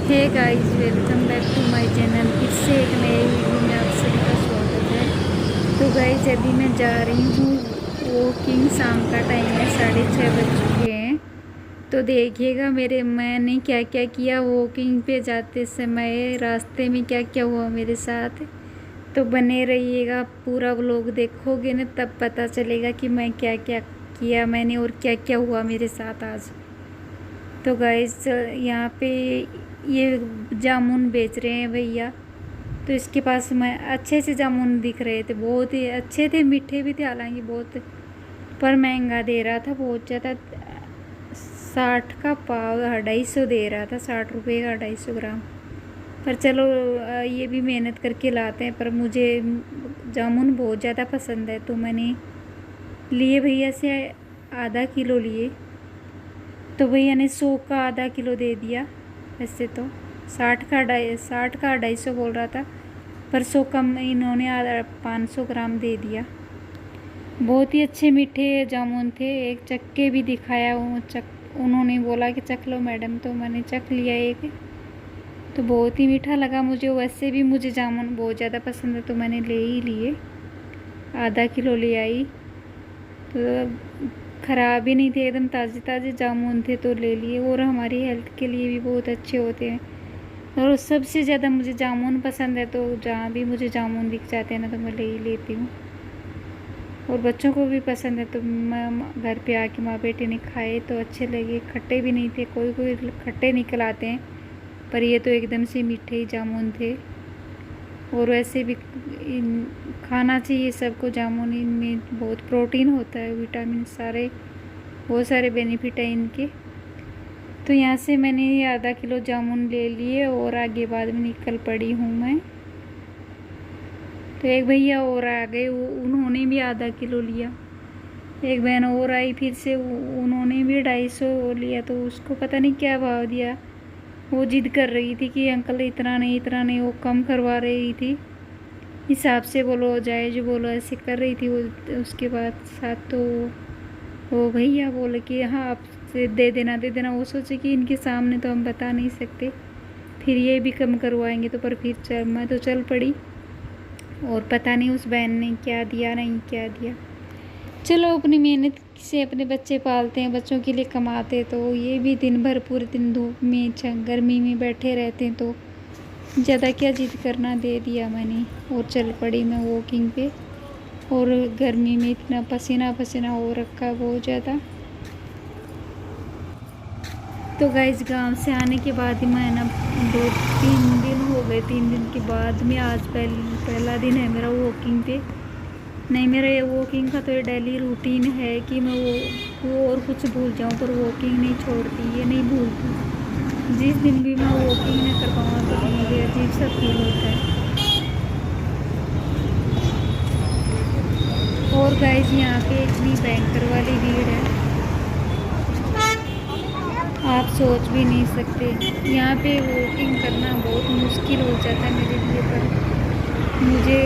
Hey guys, welcome back to my channel. फिर से एक नए वीडियो में आप सभी का स्वागत है। तो गाइस, अभी मैं जा रही हूँ वॉकिंग। शाम का टाइम है, 6:30 बज चुके हैं। तो देखिएगा मैंने क्या क्या किया वॉकिंग पे जाते समय, रास्ते में क्या क्या हुआ मेरे साथ। तो बने रहिएगा, पूरा व्लॉग देखोगे ना तब पता चलेगा कि मैं क्या क्या किया मैंने और क्या क्या हुआ मेरे साथ आज। तो गाइस, यहाँ पे ये जामुन बेच रहे हैं भैया। तो इसके पास मैं अच्छे से जामुन दिख रहे थे, बहुत ही अच्छे थे, मीठे भी थे हालांकि बहुत, पर महंगा दे रहा था बहुत ज़्यादा। 60 का पाव 250 दे रहा था, 60 रुपये का 250 ग्राम। पर चलो, ये भी मेहनत करके लाते हैं। पर मुझे जामुन बहुत ज़्यादा पसंद है तो मैंने लिए भैया से, आधा किलो लिए। तो भैया ने 100 का आधा किलो दे दिया। वैसे तो 60 का 250 बोल रहा था, पर 100 कम इन्होंने 500 ग्राम दे दिया। बहुत ही अच्छे मीठे जामुन थे। एक चक्के भी दिखाया, उन्होंने बोला कि चख लो मैडम, तो मैंने चख लिया एक। तो बहुत ही मीठा लगा मुझे। वैसे भी मुझे जामुन बहुत ज़्यादा पसंद है तो मैंने ले ही लिए, आधा किलो ले आई। तो ख़राब ही नहीं थे, एकदम ताज़े ताज़े जामुन थे तो ले लिए। और हमारी हेल्थ के लिए भी बहुत अच्छे होते हैं। और सबसे ज़्यादा मुझे जामुन पसंद है, तो जहाँ भी मुझे जामुन दिख जाते हैं ना तो मैं ले ही लेती हूँ। और बच्चों को भी पसंद है, तो मैं घर पे आके माँ बेटे ने खाए तो अच्छे लगे। खट्टे भी नहीं थे, कोई कोई खट्टे निकल आते हैं, पर ये तो एकदम से मीठे ही जामुन थे। और वैसे भी खाना चाहिए सबको जामुन, इनमें बहुत प्रोटीन होता है, विटामिन सारे, बहुत सारे बेनिफिट है इनके। तो यहाँ से मैंने ये आधा किलो जामुन ले लिए और आगे बाद में निकल पड़ी हूँ मैं। तो एक भैया और आ गए, उन्होंने भी आधा किलो लिया। एक बहन और आई फिर से, उन्होंने भी 250 लिया। तो उसको पता नहीं क्या भाव दिया। वो जिद कर रही थी कि अंकल इतना नहीं इतना नहीं, वो कम करवा रही थी, हिसाब से बोलो, जायज़ बोलो, ऐसे कर रही थी वो। उसके बाद साथ तो वो भैया बोले कि हाँ आप दे देना दे देना। वो सोचे कि इनके सामने तो हम बता नहीं सकते, फिर ये भी कम करवाएंगे। तो पर फिर मैं तो चल पड़ी, और पता नहीं उस बहन ने क्या दिया नहीं क्या दिया। चलो, अपनी मेहनत से अपने बच्चे पालते हैं, बच्चों के लिए कमाते, तो ये भी दिन भर पूरे दिन धूप में गर्मी में बैठे रहते हैं, तो ज़्यादा क्या जिद करना, दे दिया मैंने और चल पड़ी मैं वॉकिंग पे। और गर्मी में इतना पसीना पसीना हो रखा बहुत ज़्यादा। तो गाइस, गांव से आने के बाद ही मैं ना 2-3 दिन हो गए, 3 दिन के बाद में आज पहला दिन है मेरा वॉकिंग पे। नहीं, मेरा ये वॉकिंग का तो ये डेली रूटीन है कि मैं वो और कुछ भूल जाऊँ पर वॉकिंग नहीं छोड़ती, ये नहीं भूलती। जिस दिन भी मैं वॉकिंग नहीं कर पाऊँ तो मुझे अजीब सा फील होता है। और गाइस, यहाँ पे इतनी भयंकर वाली भीड़ है, आप सोच भी नहीं सकते। यहाँ पे वॉकिंग करना बहुत मुश्किल हो जाता है मेरे लिए, पर मुझे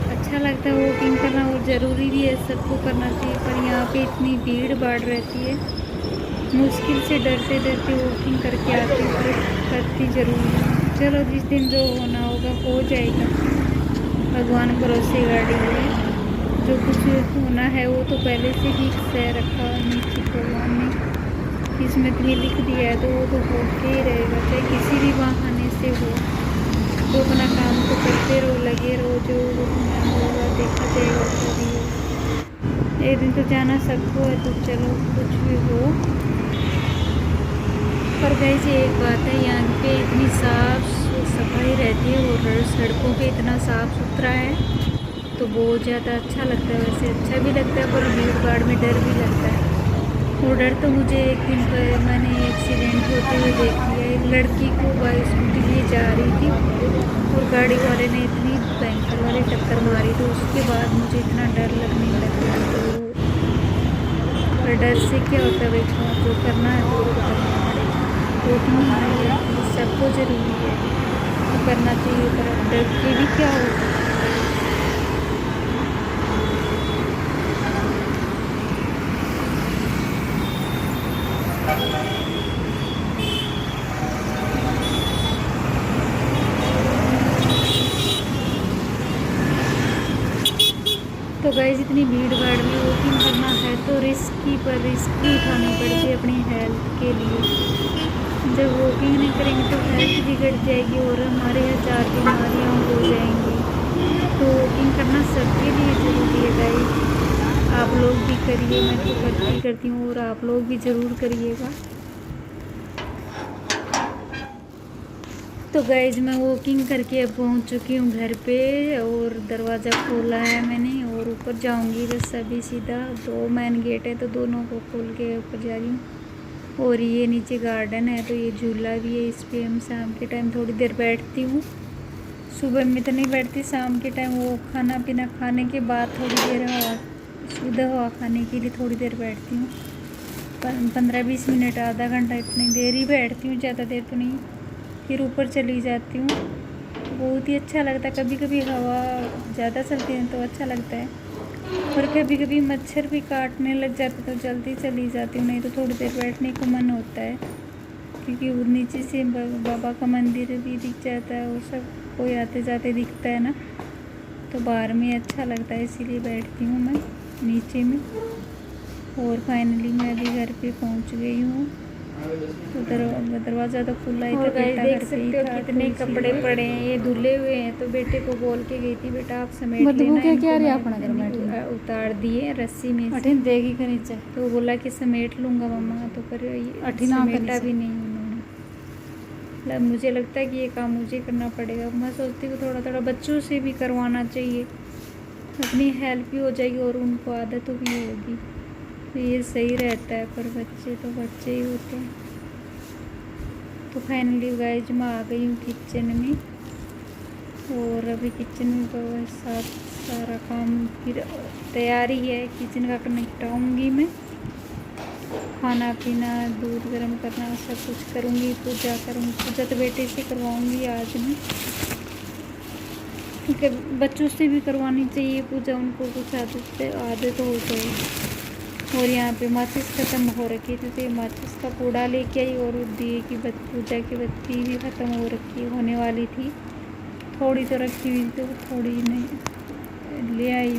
अच्छा लगता है वॉकिंग करना, और ज़रूरी भी है, सबको करना चाहिए। पर यहाँ पे इतनी भीड़ भाड़ रहती है, मुश्किल से डरते डरते वॉकिंग करके आती हूँ, पर करती ज़रूर हूँ। चलो, जिस दिन जो होना होगा हो जाएगा, भगवान भरोसे गाड़ी है। जो कुछ होना है वो तो पहले से ही तय रखा निश्चित भगवान ने, किस्मत में लिख दिया है, तो वो तो होके ही रहेगा, चाहे किसी भी बहाने से हो। तो अपना काम तो करते रहो, लगे रहो, जो होना होगा देखा जाएगा, जो भी हो। एक दिन तो जाना सबको है, तो चलो कुछ भी हो। पर वैसे एक बात है, यहाँ पे इतनी साफ सफाई रहती है और सड़कों पे इतना साफ सुथरा है, तो बहुत ज़्यादा अच्छा लगता है। वैसे अच्छा भी लगता है, पर भीड़ भाड़ में डर भी लगता है। वो डर तो मुझे एक दिन पर मैंने एक्सीडेंट होते हुए देख लिया। एक लड़की को बाइक स्कूटी लिए जा रही थी और गाड़ी वाले ने इतनी भयंकर वाली टक्कर मारी, तो उसके बाद मुझे इतना डर लगने लग गया। तो पर डर से क्या होता है भाई, जो करना है तो करना पड़ेगा। वॉकिंग हमारी सबको ज़रूरी है, तो करना चाहिए, पर अब डर के भी क्या होगा। गाइस इतनी भीड़ भाड़ में वॉकिंग करना है तो रिस्क भी उठानी पड़ती है अपनी हेल्थ के लिए। जब वॉकिंग नहीं करेंगे तो हेल्थ बिगड़ जाएगी और हमारे 1000 बीमारियाँ हो जाएंगी। तो वॉकिंग करना सबके लिए ज़रूरी है गाइस। आप लोग भी करिए, मैं तो करती हूँ और आप लोग भी ज़रूर करिएगा। तो गाइज मैं वॉकिंग करके अब पहुँच चुकी हूँ घर पे और दरवाज़ा खोला है मैंने और ऊपर जाऊँगी बस अभी सीधा। 2 मेन गेट है तो दोनों को खोल के ऊपर जा रही हूँ। और ये नीचे गार्डन है तो ये झूला भी है, इस पर हम शाम के टाइम थोड़ी देर बैठती हूँ। सुबह में तो नहीं बैठती, शाम के टाइम वो खाना पीना खाने के बाद थोड़ी देर शुद्ध हवा खाने के लिए थोड़ी देर बैठती हूँ। 15-20 मिनट, आधा घंटा, इतनी देर ही बैठती हूँ, ज़्यादा देर तो नहीं। फिर ऊपर चली जाती हूँ। बहुत ही अच्छा लगता है, कभी कभी हवा ज़्यादा चलती है तो अच्छा लगता है और कभी कभी मच्छर भी काटने लग जाते तो जल्दी चली जाती हूँ, नहीं तो थोड़ी देर बैठने को मन होता है क्योंकि नीचे से बाबा का मंदिर भी दिख जाता है और सब कोई आते जाते दिखता है ना, तो बाहर में अच्छा लगता है, इसीलिए बैठती हूँ मैं नीचे में। और फाइनली मैं अभी घर पे पहुँच गई हूँ। तो दरवाज़ा तो खुला ही था, बेटा देख सकते हो कितने कपड़े पड़े हैं, ये धुले हुए हैं। तो बेटे को बोल के गई थी बेटा आप समेट लेना, क्या रे अपना घर उतार दिए रस्सी में से देगी के नीचे, तो बोला कि समेट लूँगा मम्मा, तो पर समेटा भी नहीं उन्होंने। मुझे लगता है कि ये काम मुझे करना पड़ेगा। मैं सोचती हूँ थोड़ा थोड़ा बच्चों से भी करवाना चाहिए, अपनी हेल्प भी हो जाएगी और उनको आदत भी होगी, तो ये सही रहता है। पर बच्चे तो बच्चे ही होते हैं। तो फाइनली गाइज मैं आ गई हूँ किचन में और अभी किचन में तो सारा काम फिर तैयारी है किचन का निपटाऊँगी मैं। खाना पीना, दूध गर्म करना, सब कुछ करूँगी। पूजा करूँगी, पूजा तो बेटे से करवाऊँगी आज मैं, क्योंकि बच्चों से भी करवानी चाहिए पूजा, उनको कुछ आदत हो जाए। और यहाँ पे माचिस ख़त्म हो रखी थी तो ये माचिस का कूड़ा लेके आई और दिए की पूजा की बत्ती भी ख़त्म हो रखी होने वाली थी, थोड़ी तो रखी हुई थी तो थोड़ी नहीं ले आई।